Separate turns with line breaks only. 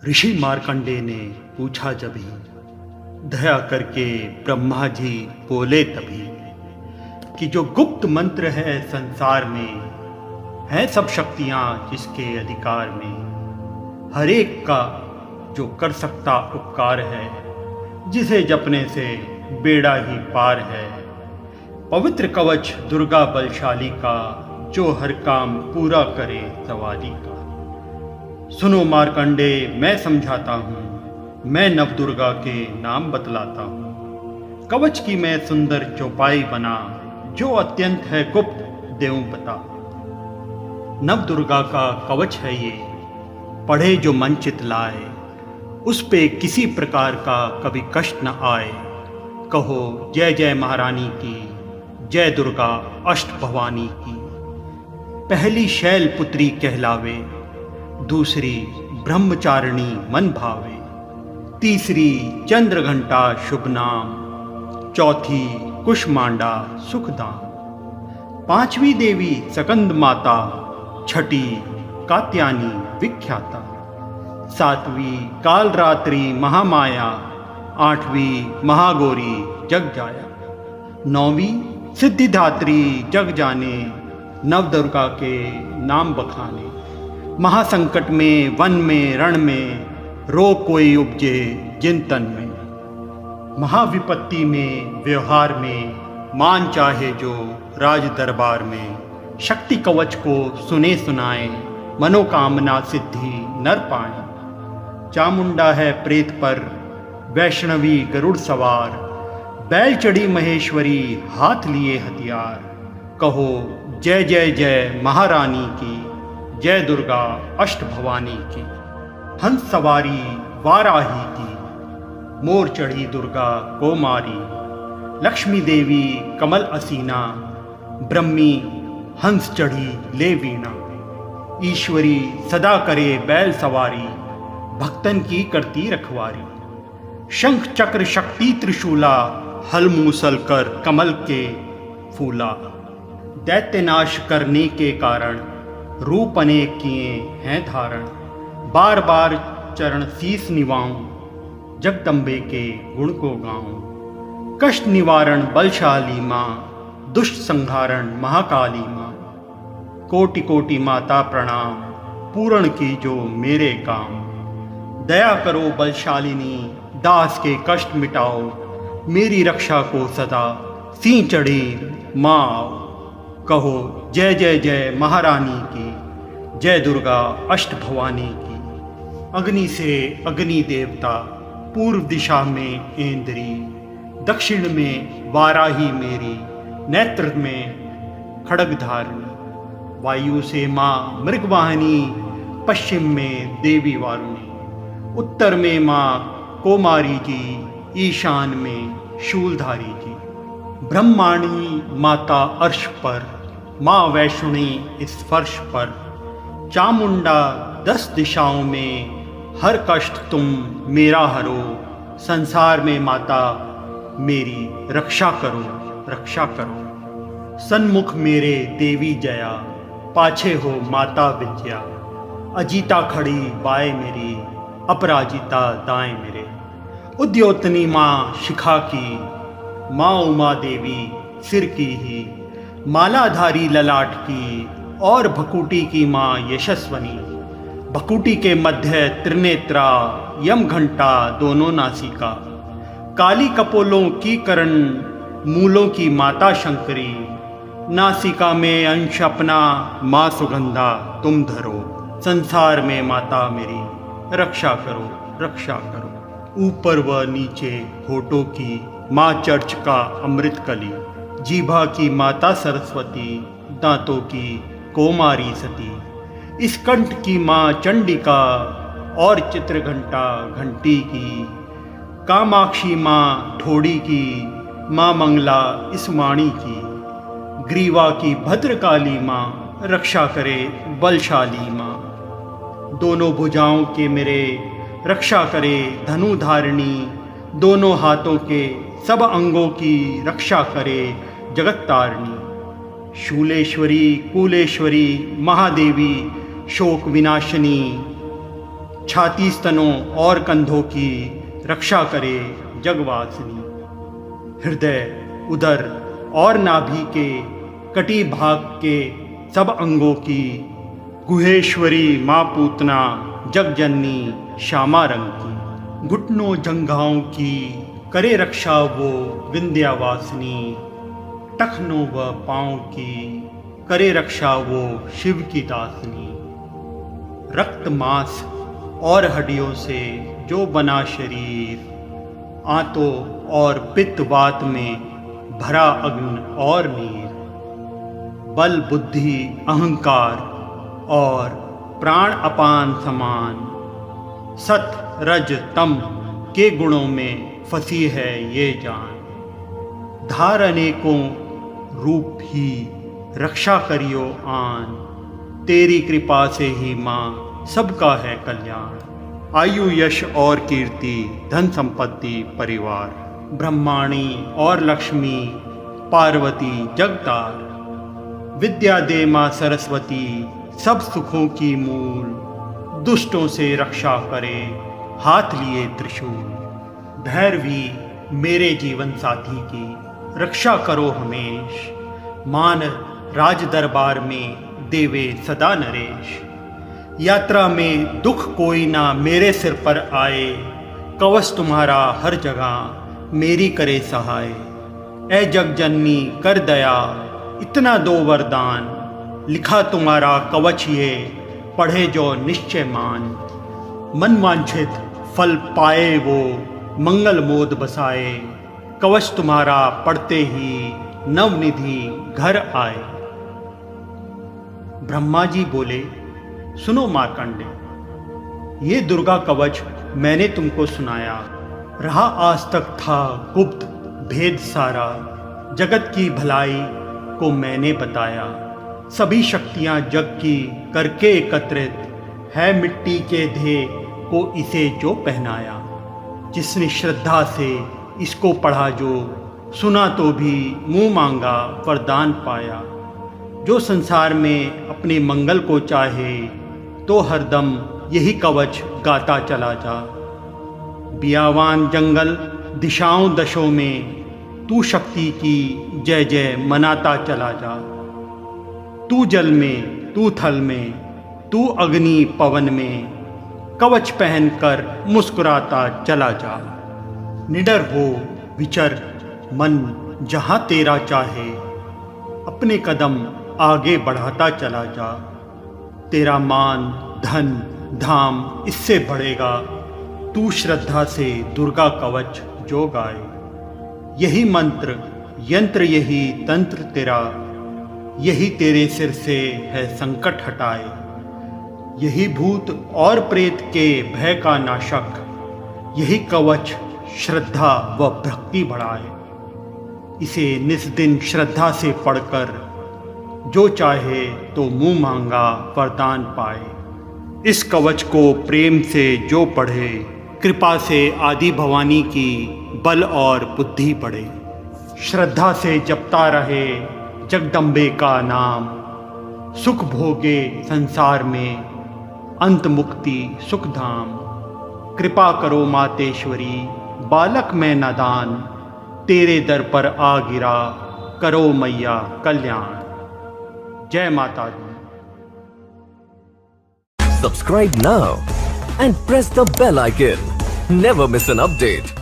ऋषि मार्कंडे ने पूछा जभी, दया करके ब्रह्मा जी बोले तभी, कि जो गुप्त मंत्र है संसार में, हैं सब शक्तियां जिसके अधिकार में, हर एक का जो कर सकता उपकार है, जिसे जपने से बेड़ा ही पार है। पवित्र कवच दुर्गा बलशाली का, जो हर काम पूरा करे सवारी का। सुनो मार्कंडे मैं समझाता हूँ, मैं नवदुर्गा के नाम बतलाता हूँ। कवच की मैं सुंदर चौपाई बना, जो अत्यंत है गुप्त देऊं बता। नवदुर्गा का कवच है ये, पढ़े जो मन चित लाए, उस पे किसी प्रकार का कभी कष्ट न आए। कहो जय जय महारानी की, जय दुर्गा अष्ट भवानी की। पहली शैल पुत्री कहलावे, दूसरी ब्रह्मचारिणी मन भावे, तीसरी चंद्र घंटा शुभ नाम, चौथी कुष्मांडा सुखदाम, पांचवी देवी सकंद माता, छठी कात्यायनी विख्याता, सातवीं कालरात्रि महामाया, आठवीं महागौरी जग जाया, नौवीं सिद्धिदात्री जग जाने, नवदुर्गा के नाम बखाने। महासंकट में वन में रण में, रोग कोई उपजे जिन तन में। महाविपत्ति में व्यवहार में, मान चाहे जो राज दरबार में। शक्ति कवच को सुने सुनाए, मनोकामना सिद्धि नर पाए। चामुंडा है प्रेत पर, वैष्णवी गरुड़ सवार, बैल चढ़ी महेश्वरी हाथ लिए हथियार। कहो जय जय जय महारानी की, जय दुर्गा अष्ट भवानी की। हंस सवारी वाराही की, मोर चढ़ी दुर्गा कोमारी। लक्ष्मी देवी कमल असीना, ब्रह्मी हंस चढ़ी ले वीणा। ईश्वरी सदा करे बैल सवारी, भक्तन की करती रखवारी। शंख चक्र शक्ति त्रिशूला, हल मूसल कर कमल के फूला। दैत्यनाश करने के कारण, रूप अनेक किए हैं धारण। बार बार चरण शीस निवाऊं, जगदम्बे के गुण को गाऊं। कष्ट निवारण बलशाली माँ, दुष्ट संहारण महाकाली माँ। कोटि कोटि माता प्रणाम, पूर्ण की जो मेरे काम। दया करो बलशालिनी, दास के कष्ट मिटाओ। मेरी रक्षा को सदा सिंह चढ़ी माँ आओ। कहो जय जय जय महारानी की, जय दुर्गा अष्ट भवानी की। अग्नि से अग्नि देवता, पूर्व दिशा में ऐन्द्री, दक्षिण में वाराही मेरी, नेत्र में खड्गधारिणी। वायु से माँ मृगवाहिनी, पश्चिम में देवी वारुणी। उत्तर में माँ कोमारी जी, ईशान में शूलधारी जी। ब्रह्माणी माता अर्श पर, माँ वैष्णवी इस फर्श पर। चामुंडा 10 दिशाओं में, हर कष्ट तुम मेरा हरो। संसार में माता मेरी रक्षा करो, रक्षा करो। सन्मुख मेरे देवी जया, पाछे हो माता विद्या। अजीता खड़ी बाएं मेरी, अपराजिता दाएं मेरे। उद्योतनी माँ शिखा की, माँ उमा देवी सिर की ही। मालाधारी ललाट की, और भकुटी की माँ यशस्वनी। भकुटी के मध्य त्रिनेत्रा, यम घंटा दोनों नासिका। काली कपोलों की करण, मूलों की माता शंकरी। नासिका में अंश अपना, माँ सुगंधा तुम धरो। संसार में माता मेरी, रक्षा करो, रक्षा करो। ऊपर व नीचे होठों की माँ चर्च का अमृत कली। जीभा की माता सरस्वती, दांतों की कोमारी सती। इस कंठ की माँ चंडिका, और चित्रघंटा घंटी की। कामाक्षी माँ ढोड़ी की, माँ मंगला इस वाणी की। ग्रीवा की भद्रकाली माँ, रक्षा करे बलशाली माँ। दोनों भुजाओं के मेरे, रक्षा करे धनुधारिणी। दोनों हाथों के सब अंगों की, रक्षा करे जगत तारिणी। शूलेश्वरी कुलेश्वरी महादेवी, शोक विनाशिनी। छाती, स्तनों और कंधों की रक्षा करे जगवासिनी। हृदय, उदर और नाभि के कटी भाग के सब अंगों की गुहेश्वरी माँ पूतना जगजननी श्यामा रंग की। घुटनों जंघाओं की करे रक्षा वो विंध्यावासिनी। टखनों व पाँव की करे रक्षा वो शिव की दासनी। रक्त, मांस और हड्डियों से जो बना शरीर, आंतों और पित्त वात में भरा अग्नि और नीर। बल, बुद्धि, अहंकार और प्राण अपान समान, सत, रज, तम के गुणों में फंसी है ये जान। धार अनेकों रूप ही रक्षा करियो आन, तेरी कृपा से ही माँ सबका है कल्याण। आयु, यश और कीर्ति, धन संपत्ति, परिवार, ब्रह्माणी और लक्ष्मी, पार्वती जगतार। विद्या दे माँ सरस्वती, सब सुखों की मूल। दुष्टों से रक्षा करे हाथ लिए त्रिशूल। भैरवी मेरे जीवन साथी की रक्षा करो हमेश। मान राज दरबार में देवे सदा नरेश। यात्रा में दुख कोई ना मेरे सिर पर आए। कवच तुम्हारा हर जगह मेरी करे सहाय। ऐ जगजननी कर दया, इतना दो वरदान। लिखा तुम्हारा कवच ये, पढ़े जो निश्चय मान। मन वांछित फल पाए वो, मंगल मोद बसाए। कवच तुम्हारा पढ़ते ही नवनिधि घर आए। ब्रह्मा जी बोले, सुनो मार्कंडे, ये दुर्गा कवच मैंने तुमको सुनाया। रहा आज तक था गुप्त भेद सारा। जगत की भलाई को मैंने बताया। सभी शक्तियां जग की करके एकत्रित है। मिट्टी के ध्येय को इसे जो पहनाया। जिसने श्रद्धा से इसको पढ़ा जो, सुना तो भी मुंह मांगा वरदान पाया। जो संसार में अपने मंगल को चाहे, तो हरदम यही कवच गाता चला जा। बियावान जंगल दिशाओं दशों में, तू शक्ति की जय जय मनाता चला जा। तू जल में, तू थल में, तू अग्नि पवन में, कवच पहनकर मुस्कुराता चला जा। निडर हो विचर मन जहाँ तेरा चाहे। अपने कदम आगे बढ़ाता चला जा। तेरा मान, धन, धाम इससे बढ़ेगा। तू श्रद्धा से दुर्गा कवच जो गाए। यही मंत्र यंत्र, यही तंत्र तेरा। यही तेरे सिर से है संकट हटाए। यही भूत और प्रेत के भय का नाशक। यही कवच श्रद्धा व भक्ति बढ़ाए। इसे निस्दिन श्रद्धा से पढ़कर जो चाहे तो मुंह मांगा वरदान पाए। इस कवच को प्रेम से जो पढ़े, कृपा से आदि भवानी की बल और बुद्धि बढ़े। श्रद्धा से जपता रहे जगदम्बे का नाम। सुख भोगे संसार में, अंत मुक्ति सुख धाम। कृपा करो मातेश्वरी, बालक मैं नादान। तेरे दर पर आ गिरा, करो मैया कल्याण। जय माता दी।
Subscribe now and press the bell icon. Never miss an update.